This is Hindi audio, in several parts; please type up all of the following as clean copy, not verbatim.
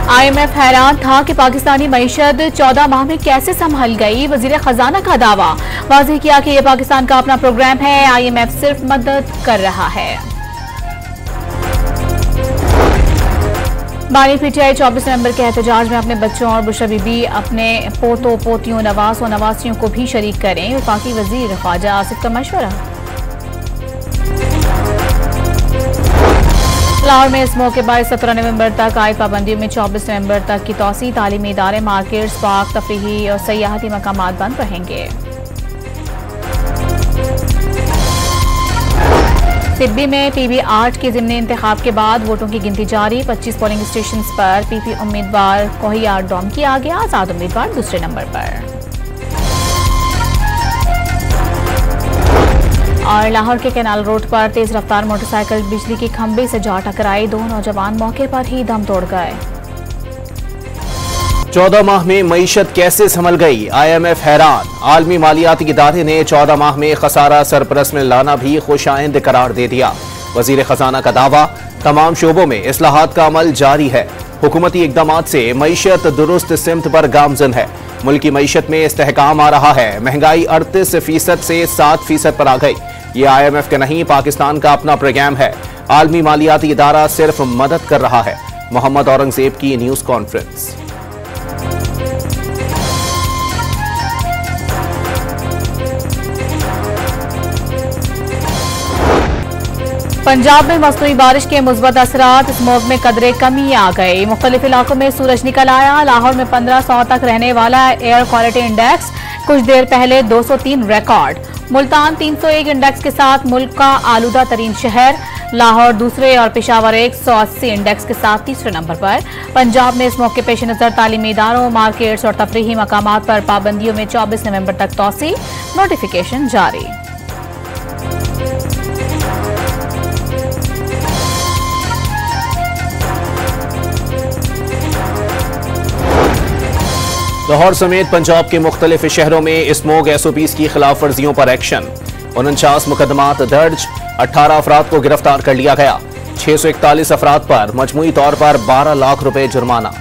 IMF हैरान था कि पाकिस्तानी मईशत 14 माह में कैसे संभल गई। वजीर खजाना का दावा, वाज़ेह किया कि यह पाकिस्तान का अपना प्रोग्राम है, IMF सिर्फ मदद कर रहा है। बानी PTI 24 नवंबर के एहतजाज में अपने बच्चों और बुशरा बीबी अपने पोतों पोतियों नवास और नवासियों को भी शरीक करें। वफाकी वजीर ख्वाजा आसिफ का मशवरा। लाहौर में इस मौके पर 17 नवंबर तक आयद पाबंदियों में 24 नवंबर तक की तौसी। तालीमी इदारे, मार्केट्स, पार्क, तफरीही और सयाहती मकामात बंद रहेंगे। सिब्बी में PB 8 के ज़िमनी इंतखाब के बाद वोटों की गिनती जारी। 25 पोलिंग स्टेशन पर PP उम्मीदवार कोहियार डॉम किया गया, आजाद उम्मीदवार दूसरे नंबर पर। और लाहौर के कैनाल रोड पर तेज रफ्तार मोटरसाइकिल बिजली के खंभे से जा टकराई। 2 नौजवान मौके पर ही दम तोड़ गए। 14 माह में मईशत कैसे संभल गई, IMF हैरान। आलमी मालियाती इदारे ने 14 माह में खसारा सरपरस्त में लाना भी खुशाइंद करार दे दिया। वजीर खजाना का दावा, तमाम शोबों में इस्लाहात का अमल जारी है। हुकूमती इकदाम से मईशत दुरुस्त सिमत पर गामजन है। मुल्क की मईशत में इस्तेहकाम आ रहा है। महंगाई 38% से 7% पर आ गई। ये IMF का नहीं, पाकिस्तान का अपना प्रोग्राम है। आलमी मालियाती इदारा सिर्फ मदद कर रहा है। मोहम्मद औरंगजेब की न्यूज कॉन्फ्रेंस। पंजाब में मसनूई बारिश के मुस्बत असरात, स्मोक में कदरे कमी आ गई। मुख्तलिफ इलाकों में सूरज निकल आया। लाहौर में 1500 तक रहने वाला एयर क्वालिटी इंडेक्स कुछ देर पहले 203 रिकॉर्ड। मुल्तान 301 इंडेक्स के साथ मुल्क का आलूदा तरीन शहर। लाहौर दूसरे और पेशावर 180 इंडेक्स के साथ तीसरे नंबर पर। पंजाब में इस मौके पेश नजर तालीमी इदारों, मार्केट्स और तफरीही मकामात पर पाबंदियों में 24 नवंबर तक तौसी। नोटिफिकेशन जारी। लाहौर समेत पंजाब के मुख्तलिफ शहरों में स्मोक SOPs की खिलाफ वर्जियों पर एक्शन। 49 मुकदमात दर्ज, 18 अफराद को गिरफ्तार कर लिया गया। 641 अफराद पर मजमूई तौर पर 12 लाख रुपए जुर्माना।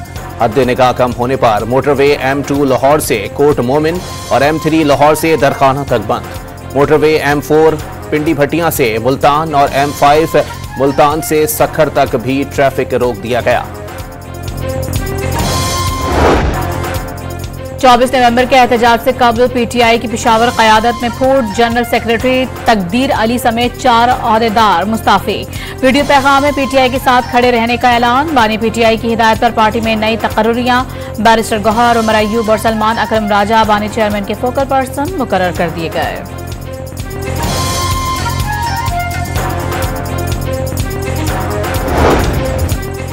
हद निगाह कम होने पर मोटरवे M2 लाहौर से कोट मोमिन और M3 लाहौर से दरखाना तक बंद। मोटरवे M4 पिंडी भट्टियां से मुल्तान और M5 मुल्तान से सखर तक भी ट्रैफिक रोक दिया गया। 24 नवंबर के एहतजाज से कबल PTI की पेशावर क़यादत में फूड जनरल सेक्रेटरी तकदीर अली समेत 4 ओहदेदार मुस्ताफी। वीडियो पैगाम में PTI के साथ खड़े रहने का ऐलान। बानी PTI की हिदायत पर पार्टी में नई तकर्रियां। बैरिस्टर गौहर, उमर अय्यूब और सलमान अकरम राजा बानी चेयरमैन के फोकल पर्सन मुकर्रर कर दिए गए।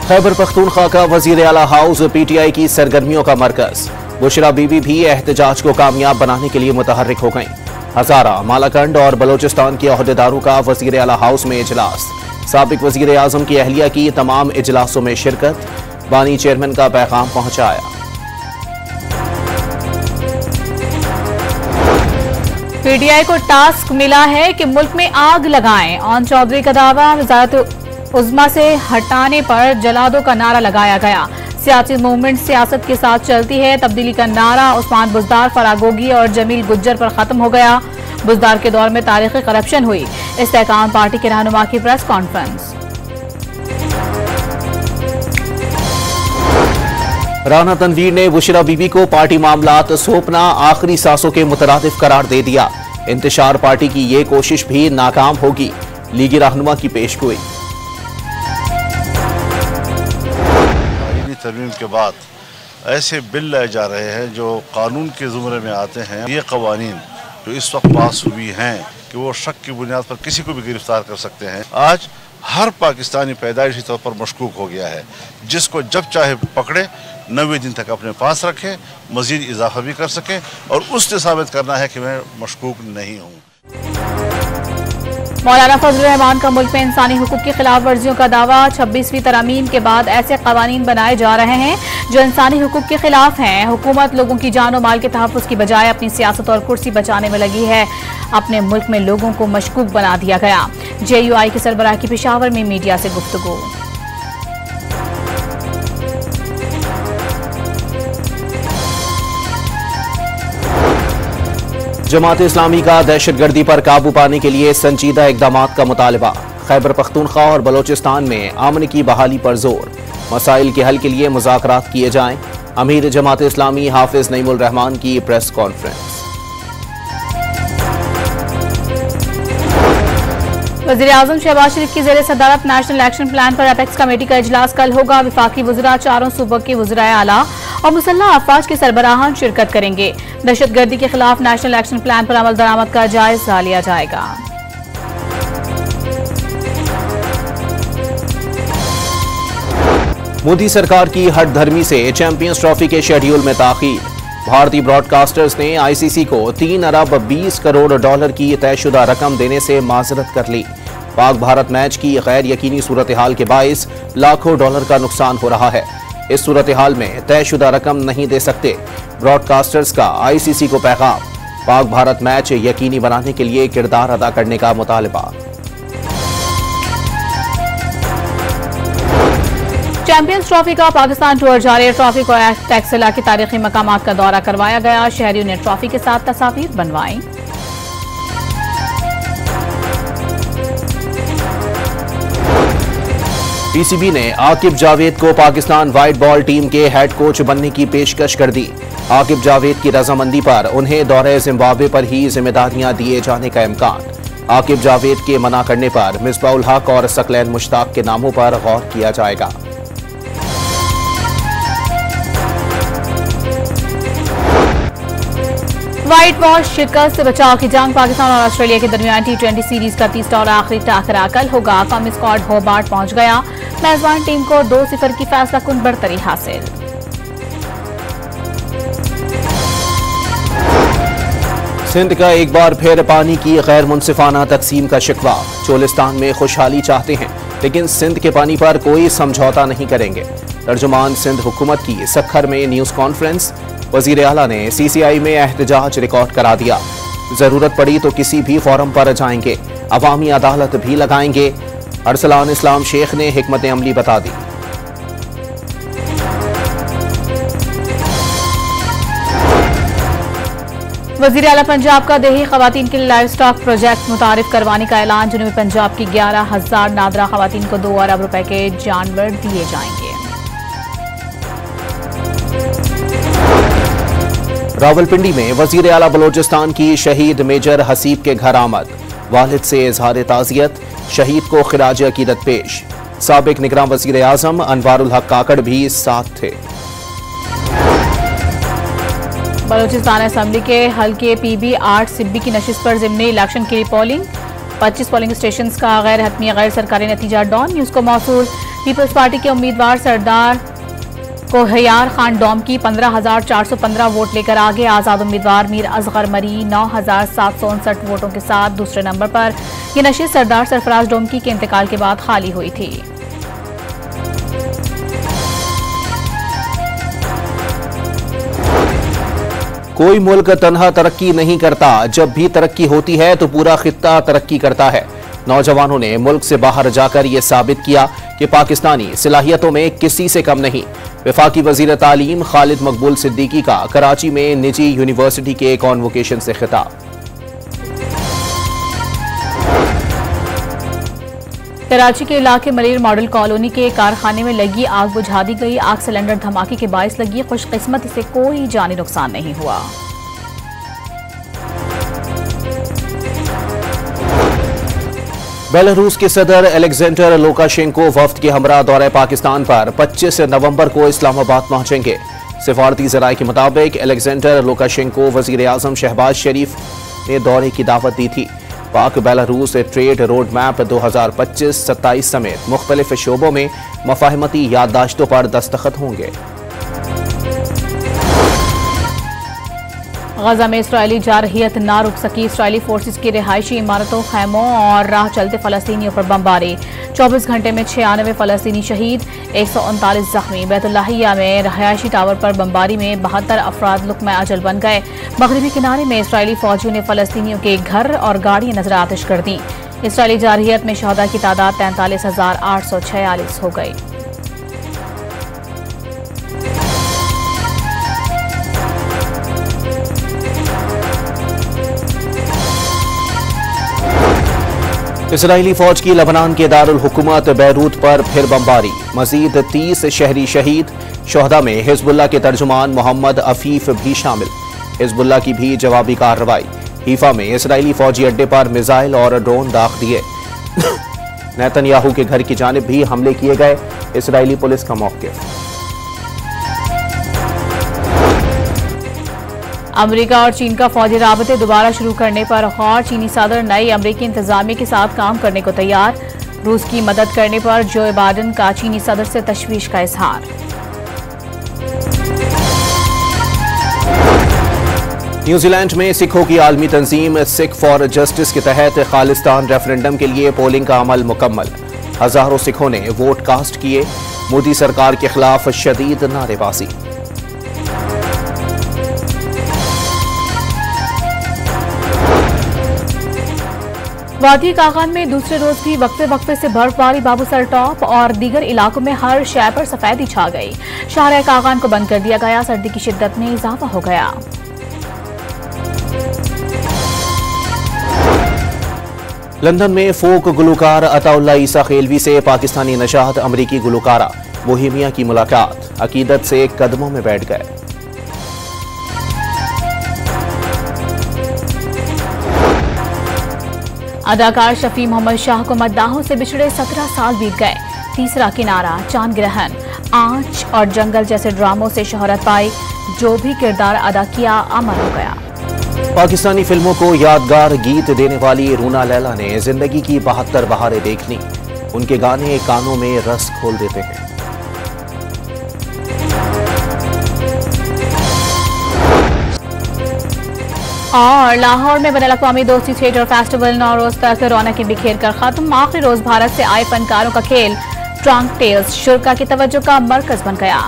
खैबर पख्तूनख्वा का वजीर आला हाउस PTI की सरगर्मियों का मरकज। बुशरा बीबी भी एहतजाज को कामयाब बनाने के लिए मुतहर्रिक हो गईं। हजारा, मालाकंड और बलोचिस्तान के ओहदेदारों का वजीर आला हाउस में इजलास। साबिक वजीर आजम की अहलिया की तमाम इजलासों में शिरकत। बानी चेयरमैन का पैगाम पहुंचाया। PTI को टास्क मिला है कि मुल्क में आग लगाएं। ऑन चौधरी का दावा, वजारत उज़्मा से हटाने पर जलादों का नारा लगाया गया। सियासी मूवमेंट सियासत के साथ चलती है। तब्दीली का नारा उस्मान बुज़दार, फरागोगी और जमील गुज्जर पर खत्म हो गया। बुज़दार के दौर में तारीखी करप्शन हुई। इस्तेहकाम पार्टी के रहनुमा की प्रेस कॉन्फ्रेंस। राना तनवीर ने बुशरा बीबी को पार्टी मामलात सौंपना आखिरी सांसों के मुतरादिफ करार दे दिया। इंतशार पार्टी की ये कोशिश भी नाकाम होगी। लीगी रहनुमा की पेशगोई। तरमीम के बाद ऐसे बिल लाए जा रहे हैं जो कानून के ज़ुमरे में आते हैं। ये कवानीन जो इस वक्त पास हुई हैं कि वो शक की बुनियाद पर किसी को भी गिरफ्तार कर सकते हैं। आज हर पाकिस्तानी पैदाइशी तौर पर मशकूक हो गया है। जिसको जब चाहे पकड़े, 90 दिन तक अपने पास रखे, मजीद इजाफा भी कर सके और उसने साबित करना है कि मैं मशकूक नहीं हूँ। मौलाना फजल रहमान का मुल्क में इंसानी हुकूक की खिलाफ वर्जियों का दावा। 26वीं तरमीम के बाद ऐसे कवानीन बनाए जा रहे हैं जो इंसानी हुकूक के खिलाफ हैं। हुकूमत लोगों की जान और माल के तहफ़्फ़ुज़ की बजाय अपनी सियासत और कुर्सी बचाने में लगी है। अपने मुल्क में लोगों को मशकूक बना दिया गया। JUI के सरबराह की पेशावर में मीडिया से गुफ्तगू। जमात इस्लामी का दहशतगर्दी पर काबू पाने के लिए संजीदा इकदाम का मुतालबा। खैबर पख्तूनख्वा और बलोचिस्तान में अमन की बहाली पर जोर। मसाइल के हल के लिए मुज़ाकरात किए जाएं। अमीर जमात इस्लामी हाफिज नईमुल रहमान की प्रेस कॉन्फ्रेंस। वज़ीर आज़म शहबाज शरीफ की ज़ेर सदारत नेशनल एक्शन प्लान पर अपेक्स कमेटी का इजलास कल होगा। विफाकी वज़रा, चारों सूबों के वज़राए आला और मुसल्लह अफवाज के सरबराहान शिरकत करेंगे। दहशतगर्दी के खिलाफ नेशनल एक्शन प्लान पर अमल दरामद का जायजा लिया जाएगा। मोदी सरकार की हठधर्मी से चैंपियंस ट्रॉफी के शेड्यूल में ताखीर। भारतीय ब्रॉडकास्टर्स ने आईसीसी को 3 अरब 20 करोड़ डॉलर की तयशुदा रकम देने से माजरत कर ली। पाक भारत मैच की गैर यकीनी सूरत हाल के बाइस लाखों डॉलर का नुकसान हो रहा है। इस सूरत हाल में तयशुदा रकम नहीं दे सकते। ब्रॉडकास्टर्स का आईसीसी को पैगाम। पाक भारत मैच यकीनी बनाने के लिए किरदार अदा करने का मुतालबा। चैंपियंस ट्रॉफी का पाकिस्तान टूर जारी। ट्रॉफी को टैक्सिला की तारीखी मकामात का दौरा करवाया गया। शहरियों ने ट्रॉफी के साथ तस्वीर बनवाई। पीसीबी ने आकिब जावेद को पाकिस्तान व्हाइट बॉल टीम के हेड कोच बनने की पेशकश कर दी। आकिब जावेद की रजामंदी पर उन्हें दौरे जिम्बाब्वे पर ही जिम्मेदारियां दिए जाने का इम्कान। आकिब जावेद के मना करने पर मिसबाउल हक और सकलैन मुश्ताक के नामों पर गौर किया जाएगा। व्हाइट वॉश शिकस्त से बचाव की जंग। पाकिस्तान और ऑस्ट्रेलिया के दरमियान T20 सीरीज का तीसरा और आखिरी टाकरा कल होगा। कौमी स्क्वाड होबार्ट पहुंच गया। मेजबान टीम को 2-0 की फैसलाकुन बढ़तरी हासिल। सिंध का एक बार फिर पानी की गैर मुनसिफाना तकसीम का शिकवा। चोलिस्तान में खुशहाली चाहते हैं लेकिन सिंध के पानी पर कोई समझौता नहीं करेंगे। तर्जुमान सिंध हुकूमत की सखर में न्यूज कॉन्फ्रेंस। वजीर आला ने CCI में एहतजाज रिकॉर्ड करा दिया। जरूरत पड़ी तो किसी भी फोरम पर जाएंगे, अवामी अदालत भी लगाएंगे। अरसलान इस्लाम शेख ने हिकमत अमली बता दी। वजीर आला पंजाब का देही खवातीन के लिए लाइव स्टॉक प्रोजेक्ट मुतारिफ करवाने का ऐलान। जनूबी पंजाब की 11,000 नादरा खवातीन को 2 अरब रुपए के जानवर दिए जाएंगे। रावलपिंडी में वजीर आला बलोचिस्तान की शहीद मेजर हसीब के घर आमद। वालिद से इजहार ताज़ियत, शहीद को खिराज अकीदत पेश। साबिक निगरान वजीर आजम अनवारुल हक काकड़ भी साथ थे। बलोचिस्तान असेंबली के हल्के PB 8 सिब्बी की नशिस्त पर ज़िमनी इलेक्शन के लिए पोलिंग। 25 पोलिंग स्टेशन का गैर हतमी गैर सरकारी नतीजा डॉन न्यूज को मौसूल। पीपल्स पार्टी के उम्मीदवार सरदार कोहयार खान डोम की 15,415 वोट लेकर आगे। आजाद उम्मीदवार मीर असगर मरी 9,759 वोटों के साथ दूसरे नंबर पर। यह नशिस्त सरदार सरफराज डोमकी के इंतकाल के बाद खाली हुई थी। कोई मुल्क तन्हा तरक्की नहीं करता, जब भी तरक्की होती है तो पूरा खित्ता तरक्की करता है। नौजवानों ने मुल्क से बाहर जाकर यह साबित किया कि पाकिस्तानी सलाहियतों में किसी से कम नहीं। वफाकी वजीर तालीम खालिद मकबूल सिद्दीकी का कराची में निजी यूनिवर्सिटी के कॉन्वोकेशन से खिताब। कराची के इलाके मरीर मॉडल कॉलोनी के कारखाने में लगी आग बुझा दी गई। आग सिलेंडर धमाके के बायस लगी। खुशकिस्मती से कोई जानी नुकसान नहीं हुआ। बेलारूस के सदर अलेक्जेंडर लुकाशेंको वफ्द के हमरा दौरे पाकिस्तान पर 25 नवंबर को इस्लामाबाद पहुंचेंगे। सिफारती जराये के मुताबिक अलेक्जेंडर लुकाशेंको वजीर आजम शहबाज शरीफ ने दौरे की दावत दी थी। पाक बेलारूस ट्रेड रोड मैप 2025-27 समेत मुख्तलिफ शोबों में मफाहमती याददाश्तों पर दस्तखत होंगे। गजा में इसराइली जारहियत ना रुक सकी। इसराइली फोर्सेस की रिहायशी इमारतों, खैमों और राह चलते फलस्तीनियों पर बमबारी। 24 घंटे में 96 फलस्तीनी शहीद, 139 जख्मी। बैतुल्लाहिया में रिहायशी टावर पर बमबारी में 72 अफराद लुक़्मा अजल बन गए। मगरबी किनारे में इसराइली फौजियों ने फलस्तीनियों के घर और गाड़ियां नजर आतिश कर दी। इसराइली जारहियत में शहदा की तादाद 43,846 हो गई। इसराइली फौज की लबनान के दारुल हुकूमत बैरूत पर फिर बमबारी, मजीद 30 शहरी शहीद। शोहदा में हिजबुल्लाह के तर्जुमान मोहम्मद अफीफ भी शामिल। हिजबुल्लाह की भी जवाबी कार्रवाई। हीफा में इसराइली फौजी अड्डे पर मिसाइल और ड्रोन दाग दिए। नेतन्याहू के घर की जानिब भी हमले किए गए। इसराइली पुलिस का मौक़िफ़। अमेरिका और चीन का फौजी राबते दोबारा शुरू करने पर गौर। चीनी सदर नई अमेरिकी इंतजामिया के साथ काम करने को तैयार। रूस की मदद करने पर जो बाइडेन का चीनी सदर से तशवीश का इजहार। न्यूजीलैंड में सिखों की आलमी तंजीम सिख फॉर जस्टिस के तहत खालिस्तान रेफरेंडम के लिए पोलिंग का अमल मुकम्मल। हजारों सिखों ने वोट कास्ट किए। मोदी सरकार के खिलाफ शदीद नारेबाजी। वादी कागान में दूसरे रोज भी वक्फे वक्फे से बर्फबारी। बाबूसर टॉप और दीगर इलाकों में हर शय पर सफेदी छा गई। शाहर कागान को बंद कर दिया गया। सर्दी की शिद्दत में इजाफा हो गया। लंदन में फोक गुलकार अताउल्ला ईसा खेलवी से पाकिस्तानी नशात अमरीकी गुलकारा बोहेमिया की मुलाकात। अकीदत से कदमों में बैठ गए। अदाकार शफी मोहम्मद शाह को मद्दाहों से बिछड़े 17 साल बीत गए। तीसरा किनारा, चांद ग्रहण, आंच और जंगल जैसे ड्रामों से शोहरत पाई। जो भी किरदार अदा किया अमर हो गया। पाकिस्तानी फिल्मों को यादगार गीत देने वाली रूना लैला ने जिंदगी की 72 बहारें देख लीं। उनके गाने कानों में रस खोल देते हैं। और लाहौर में बैनुल-अक़वामी दोस्ती थिएटर फेस्टिवल 9 रोज तक रौनकें बिखेर कर खत्म। आखिरी रोज भारत से आए फनकारों का खेल ट्रंक टेल्स शुरा की तवज्जो का मरकज बन गया।